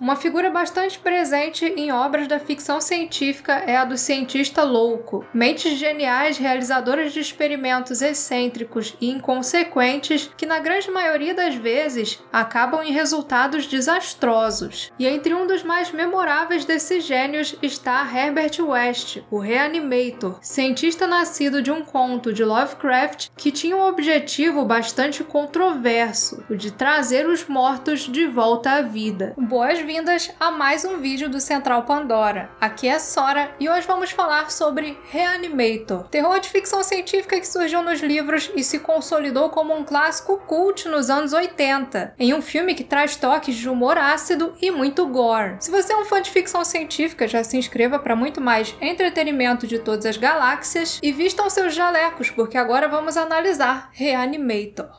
Uma figura bastante presente em obras da ficção científica é a do cientista louco. Mentes geniais realizadoras de experimentos excêntricos e inconsequentes que, na grande maioria das vezes, acabam em resultados desastrosos. E entre um dos mais memoráveis desses gênios está Herbert West, o Reanimator, cientista nascido de um conto de Lovecraft que tinha um objetivo bastante controverso, o de trazer os mortos de volta à vida. Boas-vindas a mais um vídeo do Central Pandora. Aqui é Sora e hoje vamos falar sobre Reanimator, terror de ficção científica que surgiu nos livros e se consolidou como um clássico cult nos anos 80, em um filme que traz toques de humor ácido e muito gore. Se você é um fã de ficção científica, já se inscreva para muito mais entretenimento de todas as galáxias e vistam seus jalecos, porque agora vamos analisar Reanimator.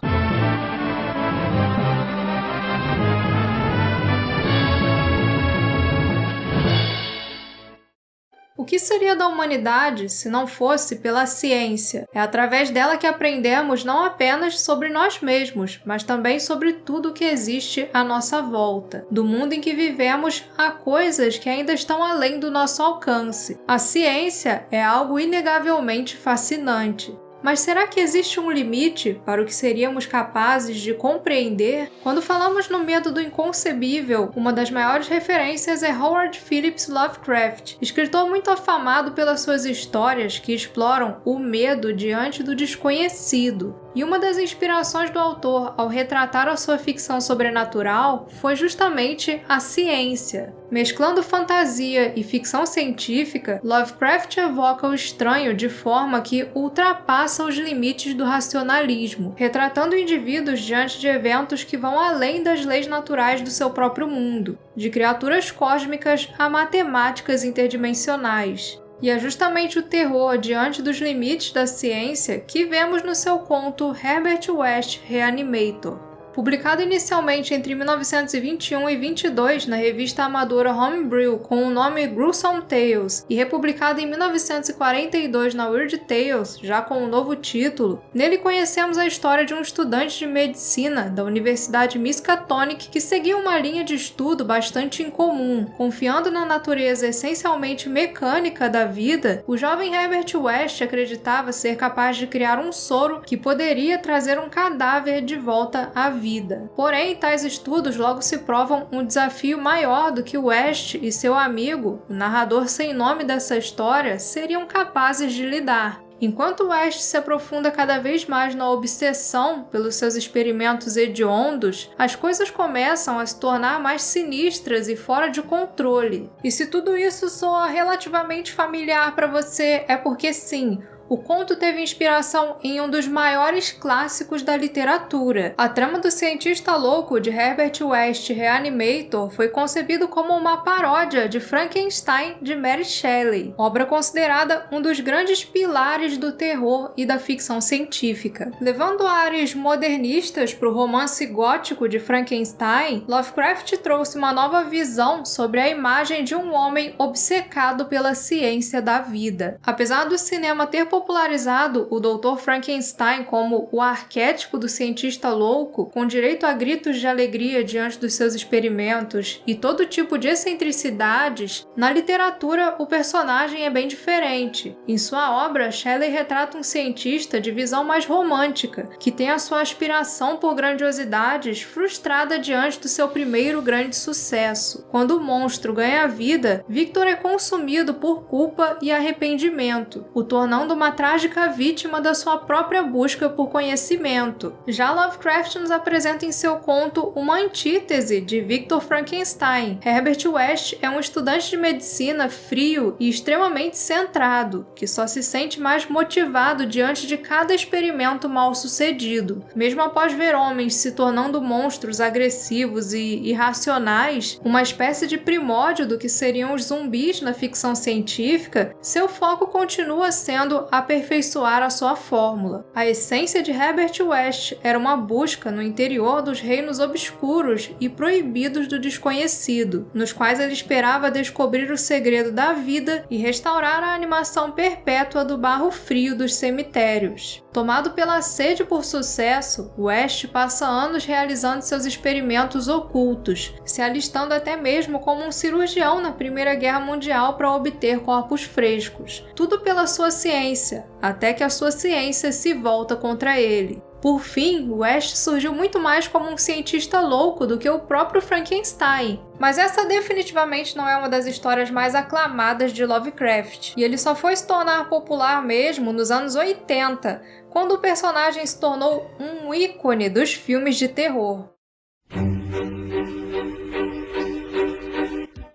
O que seria da humanidade se não fosse pela ciência? É através dela que aprendemos não apenas sobre nós mesmos, mas também sobre tudo que existe à nossa volta. Do mundo em que vivemos, há coisas que ainda estão além do nosso alcance. A ciência é algo inegavelmente fascinante. Mas será que existe um limite para o que seríamos capazes de compreender? Quando falamos no medo do inconcebível, uma das maiores referências é Howard Phillips Lovecraft, escritor muito afamado pelas suas histórias que exploram o medo diante do desconhecido. E uma das inspirações do autor ao retratar a sua ficção sobrenatural foi justamente a ciência. Mesclando fantasia e ficção científica, Lovecraft evoca o estranho de forma que ultrapassa os limites do racionalismo, retratando indivíduos diante de eventos que vão além das leis naturais do seu próprio mundo, de criaturas cósmicas a matemáticas interdimensionais. E é justamente o terror diante dos limites da ciência que vemos no seu conto Herbert West Reanimator. Publicado inicialmente entre 1921 e 22 na revista amadora Homebrew com o nome Gruesome Tales e republicado em 1942 na Weird Tales, já com um novo título, nele conhecemos a história de um estudante de medicina da Universidade Miskatonic que seguia uma linha de estudo bastante incomum. Confiando na natureza essencialmente mecânica da vida, o jovem Herbert West acreditava ser capaz de criar um soro que poderia trazer um cadáver de volta à vida. Porém, tais estudos logo se provam um desafio maior do que West e seu amigo, o narrador sem nome dessa história, seriam capazes de lidar. Enquanto West se aprofunda cada vez mais na obsessão pelos seus experimentos hediondos, as coisas começam a se tornar mais sinistras e fora de controle. E se tudo isso soa relativamente familiar para você, é porque sim, o conto teve inspiração em um dos maiores clássicos da literatura. A trama do cientista louco de Herbert West Reanimator foi concebido como uma paródia de Frankenstein de Mary Shelley, obra considerada um dos grandes pilares do terror e da ficção científica. Levando áreas modernistas para o romance gótico de Frankenstein, Lovecraft trouxe uma nova visão sobre a imagem de um homem obcecado pela ciência da vida. Apesar do cinema ter popularizado o Dr. Frankenstein como o arquétipo do cientista louco, com direito a gritos de alegria diante dos seus experimentos e todo tipo de excentricidades, na literatura o personagem é bem diferente. Em sua obra, Shelley retrata um cientista de visão mais romântica, que tem a sua aspiração por grandiosidades frustrada diante do seu primeiro grande sucesso. Quando o monstro ganha vida, Victor é consumido por culpa e arrependimento, o tornando uma trágica vítima da sua própria busca por conhecimento. Já Lovecraft nos apresenta em seu conto uma antítese de Victor Frankenstein. Herbert West é um estudante de medicina frio e extremamente centrado, que só se sente mais motivado diante de cada experimento mal sucedido. Mesmo após ver homens se tornando monstros agressivos e irracionais, uma espécie de primórdio do que seriam os zumbis na ficção científica, seu foco continua sendo aperfeiçoar a sua fórmula. A essência de Herbert West era uma busca no interior dos reinos obscuros e proibidos do desconhecido, nos quais ele esperava descobrir o segredo da vida e restaurar a animação perpétua do barro frio dos cemitérios. Tomado pela sede por sucesso, West passa anos realizando seus experimentos ocultos, se alistando até mesmo como um cirurgião na Primeira Guerra Mundial para obter corpos frescos. Tudo pela sua ciência, até que a sua ciência se volta contra ele. Por fim, West surgiu muito mais como um cientista louco do que o próprio Frankenstein. Mas essa definitivamente não é uma das histórias mais aclamadas de Lovecraft, e ele só foi se tornar popular mesmo nos anos 80, quando o personagem se tornou um ícone dos filmes de terror.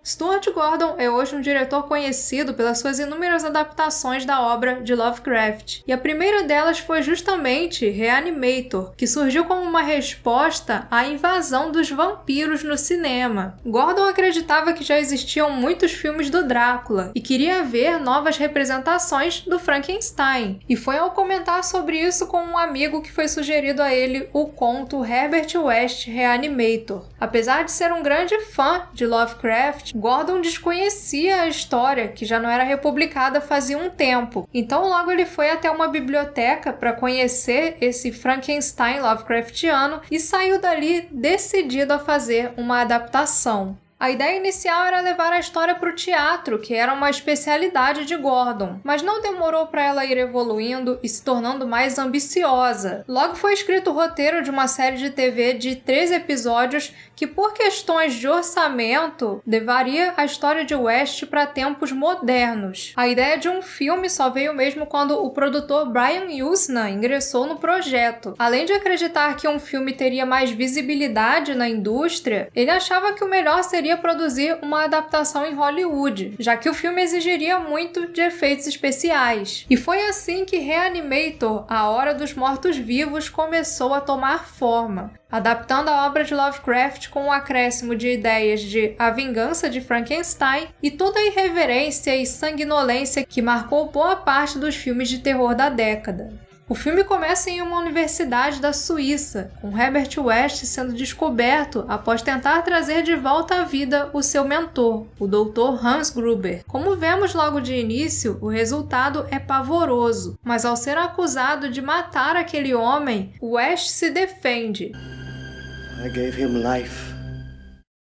Stuart Gordon é hoje um diretor conhecido pelas suas inúmeras adaptações da obra de Lovecraft, e a primeira delas foi justamente Reanimator, que surgiu como uma resposta à invasão dos vampiros no cinema. Gordon acreditava que já existiam muitos filmes do Drácula e queria ver novas representações do Frankenstein, e foi ao comentar sobre isso com um amigo que foi sugerido a ele o conto Herbert West Reanimator. Apesar de ser um grande fã de Lovecraft, Gordon desconhecia a história, que já não era republicada fazia um tempo. Então logo ele foi até uma biblioteca para conhecer esse Frankenstein Lovecraftiano e saiu dali decidido a fazer uma adaptação. A ideia inicial era levar a história para o teatro, que era uma especialidade de Gordon, mas não demorou para ela ir evoluindo e se tornando mais ambiciosa. Logo foi escrito o roteiro de uma série de TV de 3 episódios que, por questões de orçamento, levaria a história de West para tempos modernos. A ideia de um filme só veio mesmo quando o produtor Brian Yuzna ingressou no projeto. Além de acreditar que um filme teria mais visibilidade na indústria, ele achava que o melhor seria produzir uma adaptação em Hollywood, já que o filme exigiria muito de efeitos especiais. E foi assim que Reanimator, A Hora dos Mortos-Vivos, começou a tomar forma, adaptando a obra de Lovecraft com um acréscimo de ideias de A Vingança de Frankenstein e toda a irreverência e sanguinolência que marcou boa parte dos filmes de terror da década. O filme começa em uma universidade da Suíça, com Herbert West sendo descoberto após tentar trazer de volta à vida o seu mentor, o Dr. Hans Gruber. Como vemos logo de início, o resultado é pavoroso, mas ao ser acusado de matar aquele homem, West se defende. I gave him life.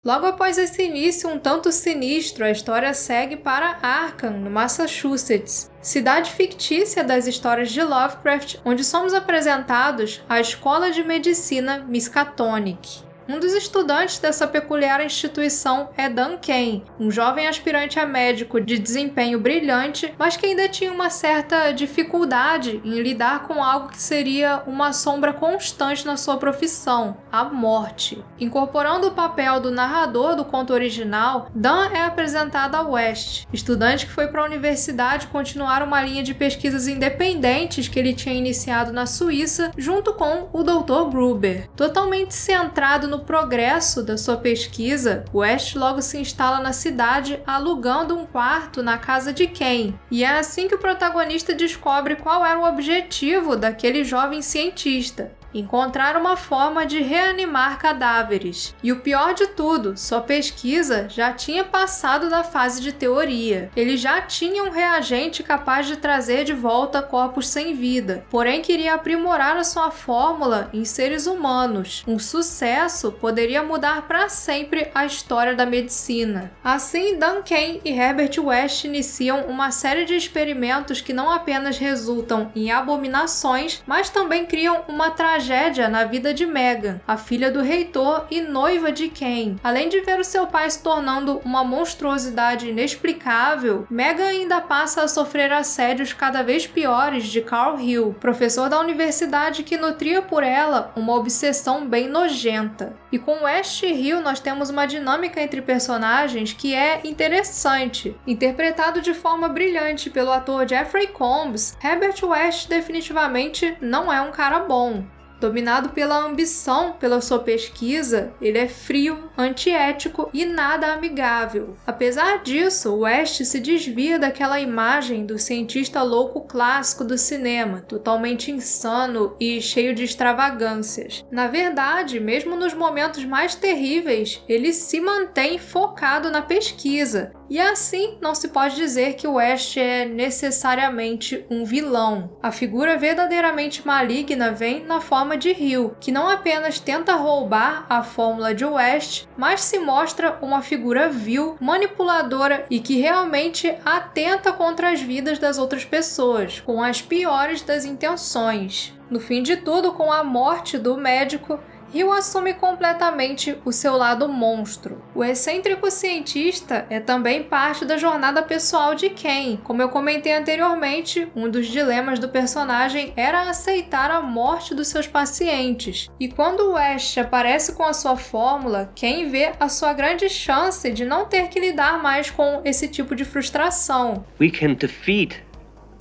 Logo após esse início um tanto sinistro, a história segue para Arkham, no Massachusetts, cidade fictícia das histórias de Lovecraft, onde somos apresentados à Escola de Medicina Miskatonic. Um dos estudantes dessa peculiar instituição é Dan Kane, um jovem aspirante a médico de desempenho brilhante, mas que ainda tinha uma certa dificuldade em lidar com algo que seria uma sombra constante na sua profissão, a morte. Incorporando o papel do narrador do conto original, Dan é apresentado a West, estudante que foi para a universidade continuar uma linha de pesquisas independentes que ele tinha iniciado na Suíça, junto com o Dr. Gruber. Totalmente centrado no progresso da sua pesquisa, West logo se instala na cidade alugando um quarto na casa de Kane. E é assim que o protagonista descobre qual era o objetivo daquele jovem cientista: encontrar uma forma de reanimar cadáveres. E o pior de tudo, sua pesquisa já tinha passado da fase de teoria. Ele já tinha um reagente capaz de trazer de volta corpos sem vida, porém queria aprimorar a sua fórmula em seres humanos. Um sucesso poderia mudar para sempre a história da medicina. Assim, Dan Kane e Herbert West iniciam uma série de experimentos que não apenas resultam em abominações, mas também criam uma tragédia na vida de Megan, a filha do reitor e noiva de Kane. Além de ver o seu pai se tornando uma monstruosidade inexplicável, Megan ainda passa a sofrer assédios cada vez piores de Carl Hill, professor da universidade que nutria por ela uma obsessão bem nojenta. E com West e Hill nós temos uma dinâmica entre personagens que é interessante. Interpretado de forma brilhante pelo ator Jeffrey Combs, Herbert West definitivamente não é um cara bom. Dominado pela ambição pela sua pesquisa, ele é frio, antiético e nada amigável. Apesar disso, West se desvia daquela imagem do cientista louco clássico do cinema, totalmente insano e cheio de extravagâncias. Na verdade, mesmo nos momentos mais terríveis, ele se mantém focado na pesquisa, E assim, não se pode dizer que o West é necessariamente um vilão. A figura verdadeiramente maligna vem na forma de Hill, que não apenas tenta roubar a fórmula de West, mas se mostra uma figura vil, manipuladora e que realmente atenta contra as vidas das outras pessoas, com as piores das intenções. No fim de tudo, com a morte do médico, Hill assume completamente o seu lado monstro. O excêntrico cientista é também parte da jornada pessoal de Ken. Como eu comentei anteriormente, um dos dilemas do personagem era aceitar a morte dos seus pacientes. E quando West aparece com a sua fórmula, Ken vê a sua grande chance de não ter que lidar mais com esse tipo de frustração. We can defeat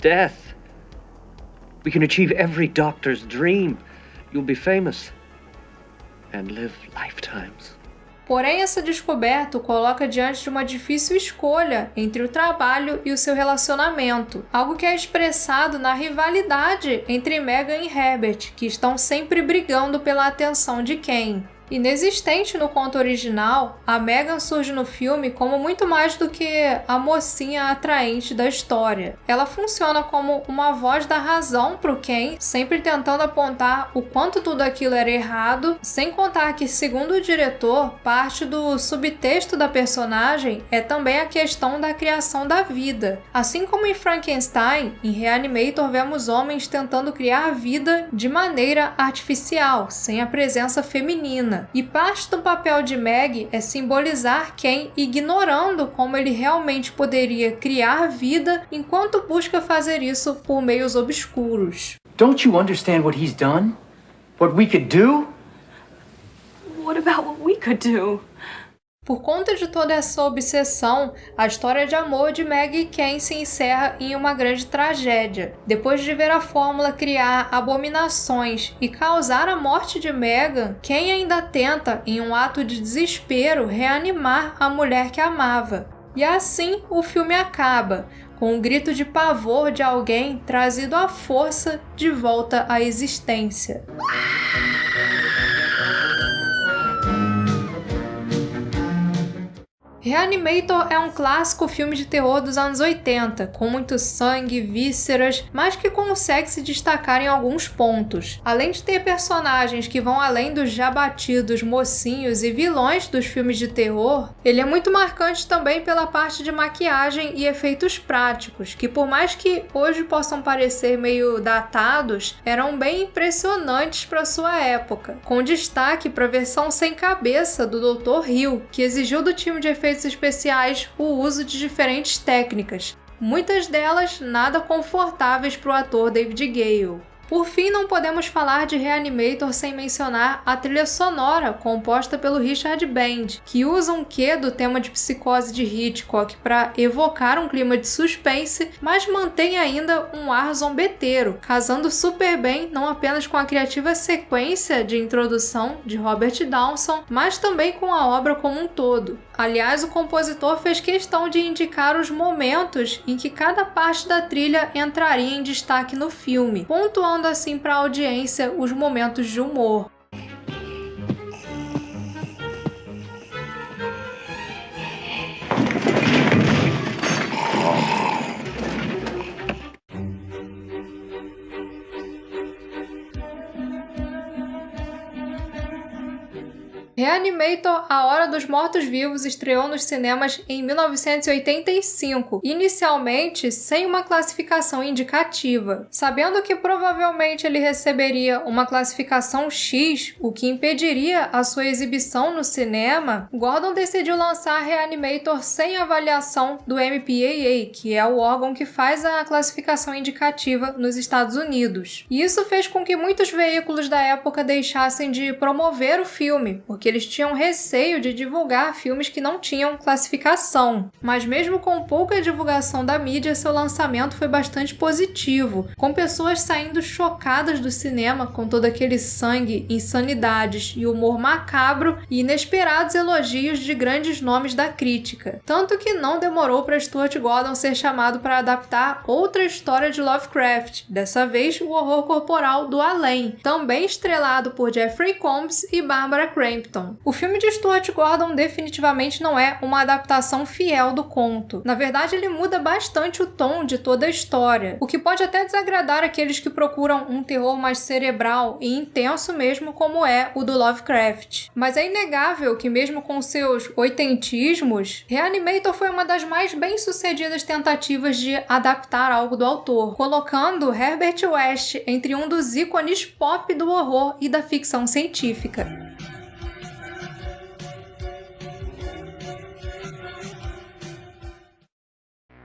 death. We can achieve every doctor's dream. You'll be famous. And live lifetimes. Porém, essa descoberta o coloca diante de uma difícil escolha entre o trabalho e o seu relacionamento, algo que é expressado na rivalidade entre Megan e Herbert, que estão sempre brigando pela atenção de Ken. Inexistente no conto original, a Megan surge no filme como muito mais do que a mocinha atraente da história. Ela funciona como uma voz da razão pro Ken, sempre tentando apontar o quanto tudo aquilo era errado, sem contar que, segundo o diretor, parte do subtexto da personagem é também a questão da criação da vida. Assim como em Frankenstein, em Reanimator vemos homens tentando criar vida de maneira artificial, sem a presença feminina. E parte do papel de Meg é simbolizar Ken ignorando como ele realmente poderia criar vida enquanto busca fazer isso por meios obscuros. Don't you understand what he's done? What we could do? What about what we could do? Por conta de toda essa obsessão, a história de amor de Meg e Ken se encerra em uma grande tragédia. Depois de ver a fórmula criar abominações e causar a morte de Megan, Ken ainda tenta, em um ato de desespero, reanimar a mulher que amava. E assim o filme acaba, com um grito de pavor de alguém trazido à força de volta à existência. Reanimator é um clássico filme de terror dos anos 80, com muito sangue, vísceras, mas que consegue se destacar em alguns pontos. Além de ter personagens que vão além dos já batidos mocinhos e vilões dos filmes de terror, ele é muito marcante também pela parte de maquiagem e efeitos práticos, que por mais que hoje possam parecer meio datados, eram bem impressionantes para sua época, com destaque para a versão sem cabeça do Dr. Hill, que exigiu do time de efeitos especiais o uso de diferentes técnicas, muitas delas nada confortáveis para o ator David Gale. Por fim, não podemos falar de Reanimator sem mencionar a trilha sonora composta pelo Richard Band, que usa um quê do tema de Psicose de Hitchcock para evocar um clima de suspense, mas mantém ainda um ar zombeteiro, casando super bem não apenas com a criativa sequência de introdução de Robert Downson, mas também com a obra como um todo. Aliás, o compositor fez questão de indicar os momentos em que cada parte da trilha entraria em destaque no filme, pontuando assim para a audiência os momentos de humor. Reanimator, A Hora dos Mortos-Vivos estreou nos cinemas em 1985, inicialmente sem uma classificação indicativa. Sabendo que provavelmente ele receberia uma classificação X, o que impediria a sua exibição no cinema, Gordon decidiu lançar Reanimator sem avaliação do MPAA, que é o órgão que faz a classificação indicativa nos Estados Unidos. E isso fez com que muitos veículos da época deixassem de promover o filme, porque eles tinham receio de divulgar filmes que não tinham classificação. Mas mesmo com pouca divulgação da mídia, seu lançamento foi bastante positivo, com pessoas saindo chocadas do cinema com todo aquele sangue, insanidades e humor macabro e inesperados elogios de grandes nomes da crítica. Tanto que não demorou para Stuart Gordon ser chamado para adaptar outra história de Lovecraft, dessa vez o horror corporal do Além, também estrelado por Jeffrey Combs e Barbara Crampton. Gordon. O filme de Stuart Gordon definitivamente não é uma adaptação fiel do conto. Na verdade, ele muda bastante o tom de toda a história, o que pode até desagradar aqueles que procuram um terror mais cerebral e intenso mesmo, como é o do Lovecraft. Mas é inegável que mesmo com seus oitentismos, Reanimator foi uma das mais bem-sucedidas tentativas de adaptar algo do autor, colocando Herbert West entre um dos ícones pop do horror e da ficção científica.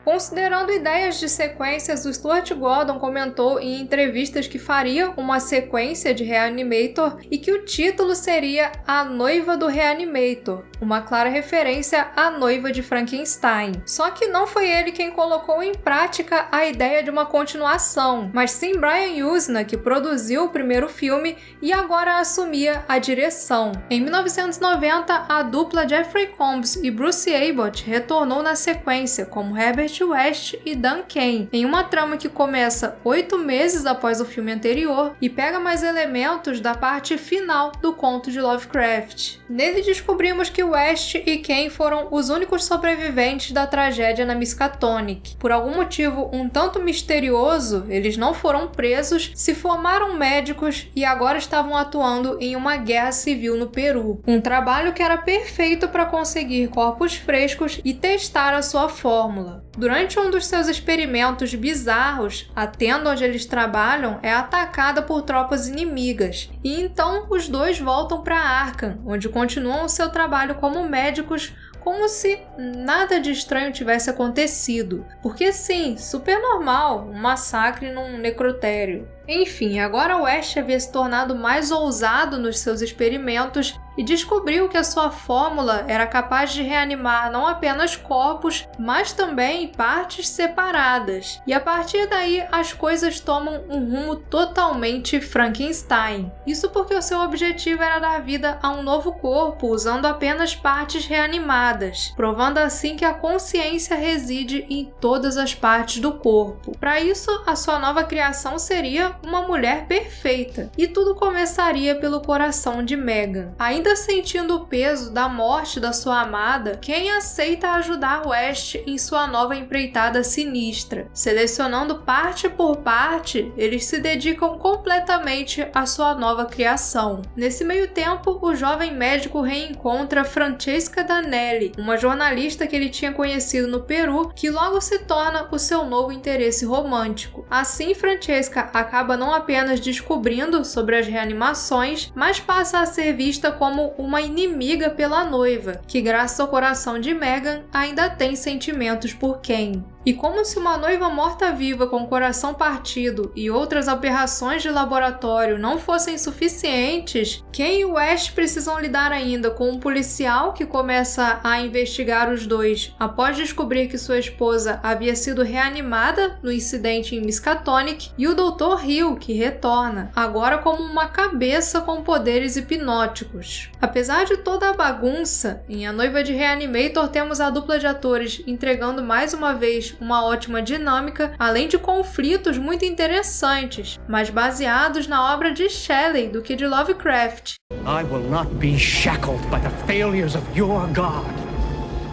Considerando ideias de sequências, o Stuart Gordon comentou em entrevistas que faria uma sequência de Reanimator e que o título seria A Noiva do Reanimator, uma clara referência à noiva de Frankenstein. Só que não foi ele quem colocou em prática a ideia de uma continuação, mas sim Brian Yuzna, que produziu o primeiro filme e agora assumia a direção. Em 1990, a dupla Jeffrey Combs e Bruce Abbott retornou na sequência como Herbert West e Dan Kane, em uma trama que começa 8 meses após o filme anterior e pega mais elementos da parte final do conto de Lovecraft. Nele descobrimos que West e Kane foram os únicos sobreviventes da tragédia na Miskatonic. Por algum motivo um tanto misterioso, eles não foram presos, se formaram médicos e agora estavam atuando em uma guerra civil no Peru. Um trabalho que era perfeito para conseguir corpos frescos e testar a sua fórmula. Durante um dos seus experimentos bizarros, a tenda onde eles trabalham é atacada por tropas inimigas, e então os dois voltam para Arkham, onde continuam o seu trabalho como médicos, como se nada de estranho tivesse acontecido. Porque sim, super normal, um massacre num necrotério. Enfim, agora West havia se tornado mais ousado nos seus experimentos e descobriu que a sua fórmula era capaz de reanimar não apenas corpos, mas também partes separadas. E a partir daí as coisas tomam um rumo totalmente Frankenstein. Isso porque o seu objetivo era dar vida a um novo corpo usando apenas partes reanimadas, provando assim que a consciência reside em todas as partes do corpo. Para isso, a sua nova criação seria uma mulher perfeita, e tudo começaria pelo coração de Megan. Ainda sentindo o peso da morte da sua amada, Kane aceita ajudar West em sua nova empreitada sinistra. Selecionando parte por parte, eles se dedicam completamente à sua nova criação. Nesse meio tempo, o jovem médico reencontra Francesca Danelli, uma jornalista que ele tinha conhecido no Peru, que logo se torna o seu novo interesse romântico. Assim, Francesca acaba não apenas descobrindo sobre as reanimações, mas passa a ser vista como uma inimiga pela noiva, que graças ao coração de Megan ainda tem sentimentos por Kane. E como se uma noiva morta-viva com o coração partido e outras aberrações de laboratório não fossem suficientes, Kane e West precisam lidar ainda com um policial que começa a investigar os dois após descobrir que sua esposa havia sido reanimada no incidente em Miskatonic, e o Dr. Hill, que retorna, agora como uma cabeça com poderes hipnóticos. Apesar de toda a bagunça, em A Noiva de Reanimator temos a dupla de atores entregando mais uma vez uma ótima dinâmica, além de conflitos muito interessantes, mas baseados na obra de Shelley do que de Lovecraft. I will not be shackled by the failures of your God.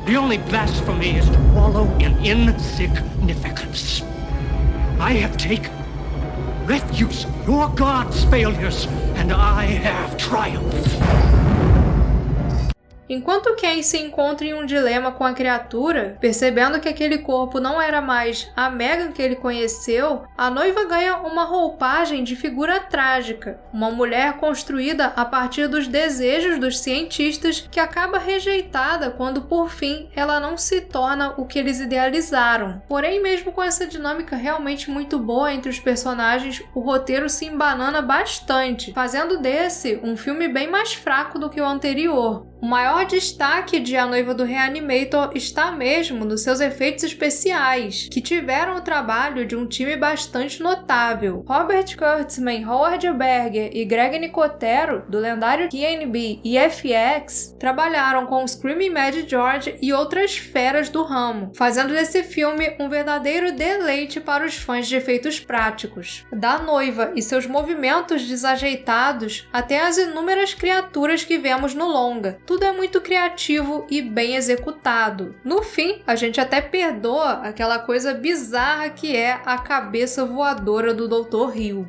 The only blasphemy is to wallow in insignificance. I have taken refuse of your God's failures, and I have triumphed. Enquanto Kane se encontra em um dilema com a criatura, percebendo que aquele corpo não era mais a Megan que ele conheceu, a noiva ganha uma roupagem de figura trágica, uma mulher construída a partir dos desejos dos cientistas que acaba rejeitada quando por fim ela não se torna o que eles idealizaram. Porém, mesmo com essa dinâmica realmente muito boa entre os personagens, o roteiro se embanana bastante, fazendo desse um filme bem mais fraco do que o anterior. O maior destaque de A Noiva do Reanimator está mesmo nos seus efeitos especiais, que tiveram o trabalho de um time bastante notável. Robert Kurtzman, Howard Berger e Greg Nicotero, do lendário KNB e FX, trabalharam com Screaming Mad George e outras feras do ramo, fazendo desse filme um verdadeiro deleite para os fãs de efeitos práticos. Da noiva e seus movimentos desajeitados até as inúmeras criaturas que vemos no longa. Tudo é muito criativo e bem executado. No fim, a gente até perdoa aquela coisa bizarra que é a cabeça voadora do Dr. Hill.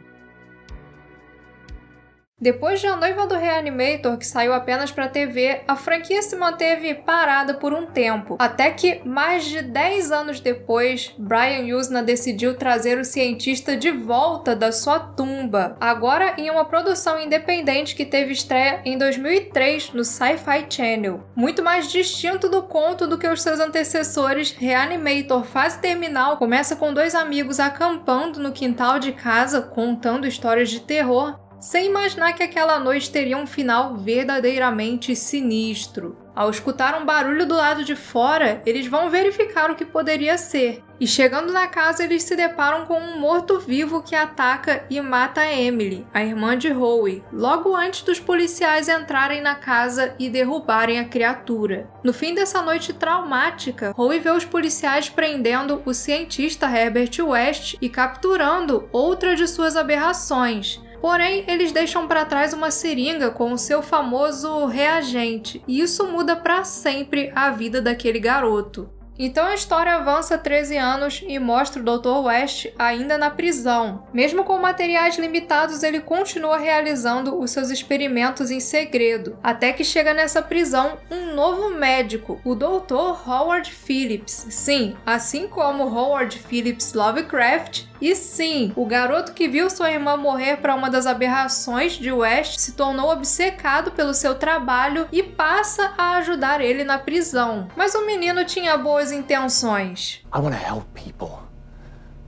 Depois de A Noiva do Reanimator, que saiu apenas para TV, a franquia se manteve parada por um tempo, até que, mais de 10 anos depois, Brian Yuzna decidiu trazer o cientista de volta da sua tumba, agora em uma produção independente que teve estreia em 2003 no Sci-Fi Channel. Muito mais distinto do conto do que os seus antecessores, Reanimator Fase Terminal começa com dois amigos acampando no quintal de casa, contando histórias de terror, sem imaginar que aquela noite teria um final verdadeiramente sinistro. Ao escutar um barulho do lado de fora, eles vão verificar o que poderia ser. E chegando na casa, eles se deparam com um morto-vivo que ataca e mata Emily, a irmã de Howie, logo antes dos policiais entrarem na casa e derrubarem a criatura. No fim dessa noite traumática, Howie vê os policiais prendendo o cientista Herbert West e capturando outra de suas aberrações. Porém, eles deixam para trás uma seringa com o seu famoso reagente, e isso muda para sempre a vida daquele garoto. Então a história avança 13 anos e mostra o Dr. West ainda na prisão. Mesmo com materiais limitados, ele continua realizando os seus experimentos em segredo, até que chega nessa prisão um novo médico, o Dr. Howard Phillips. Sim, assim como Howard Phillips Lovecraft. E sim, o garoto que viu sua irmã morrer para uma das aberrações de West se tornou obcecado pelo seu trabalho e passa a ajudar ele na prisão. Mas o menino tinha boas intenções. I want to help people,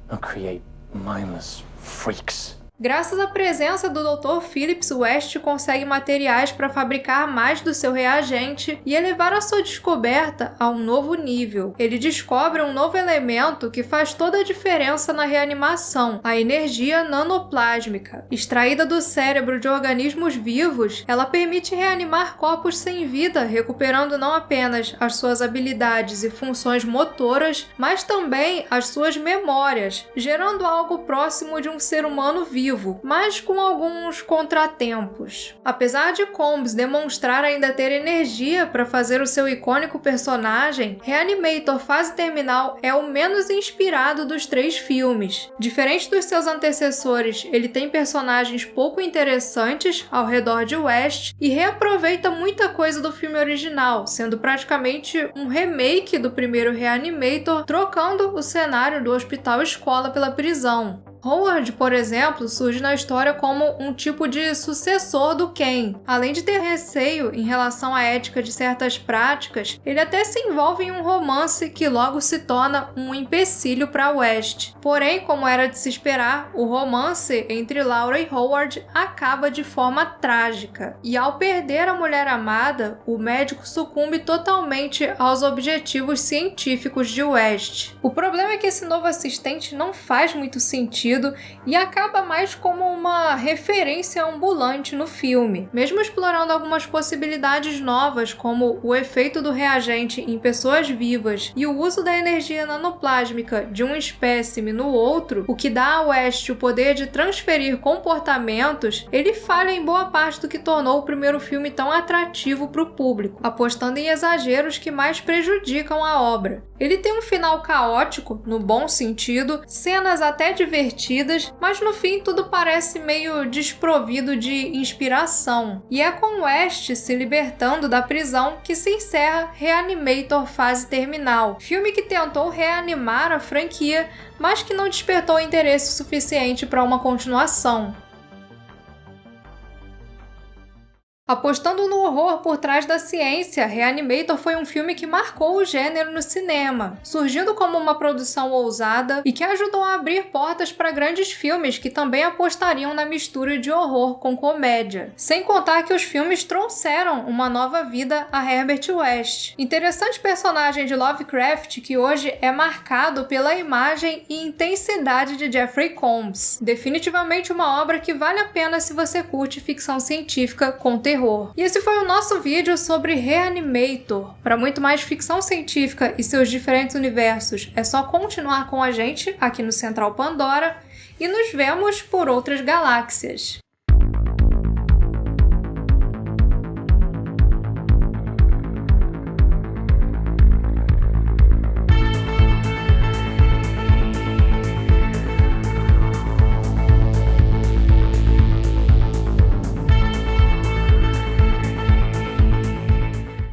not create mindless freaks. Graças à presença do Dr. Phillips, West consegue materiais para fabricar mais do seu reagente e elevar a sua descoberta a um novo nível. Ele descobre um novo elemento que faz toda a diferença na reanimação, a energia nanoplásmica. Extraída do cérebro de organismos vivos, ela permite reanimar corpos sem vida, recuperando não apenas as suas habilidades e funções motoras, mas também as suas memórias, gerando algo próximo de um ser humano vivo, mas com alguns contratempos. Apesar de Combs demonstrar ainda ter energia para fazer o seu icônico personagem, Reanimator Fase Terminal é o menos inspirado dos 3 filmes. Diferente dos seus antecessores, ele tem personagens pouco interessantes ao redor de West e reaproveita muita coisa do filme original, sendo praticamente um remake do primeiro Reanimator, trocando o cenário do hospital escola pela prisão. Howard, por exemplo, surge na história como um tipo de sucessor do Ken. Além de ter receio em relação à ética de certas práticas, ele até se envolve em um romance que logo se torna um empecilho para West. Porém, como era de se esperar, o romance entre Laura e Howard acaba de forma trágica. E ao perder a mulher amada, o médico sucumbe totalmente aos objetivos científicos de West. O problema é que esse novo assistente não faz muito sentido e acaba mais como uma referência ambulante no filme. Mesmo explorando algumas possibilidades novas, como o efeito do reagente em pessoas vivas e o uso da energia nanoplásmica de um espécime no outro, o que dá a West o poder de transferir comportamentos, ele falha em boa parte do que tornou o primeiro filme tão atrativo para o público, apostando em exageros que mais prejudicam a obra. Ele tem um final caótico, no bom sentido, cenas até divertidas, mas no fim tudo parece meio desprovido de inspiração. E é com West se libertando da prisão que se encerra Reanimator Fase Terminal, filme que tentou reanimar a franquia, mas que não despertou interesse suficiente para uma continuação. Apostando no horror por trás da ciência, Reanimator foi um filme que marcou o gênero no cinema, surgindo como uma produção ousada e que ajudou a abrir portas para grandes filmes que também apostariam na mistura de horror com comédia. Sem contar que os filmes trouxeram uma nova vida a Herbert West, interessante personagem de Lovecraft que hoje é marcado pela imagem e intensidade de Jeffrey Combs. Definitivamente uma obra que vale a pena se você curte ficção científica com terror. E esse foi o nosso vídeo sobre Reanimator. Para muito mais ficção científica e seus diferentes universos, é só continuar com a gente aqui no Central Pandora e nos vemos por outras galáxias.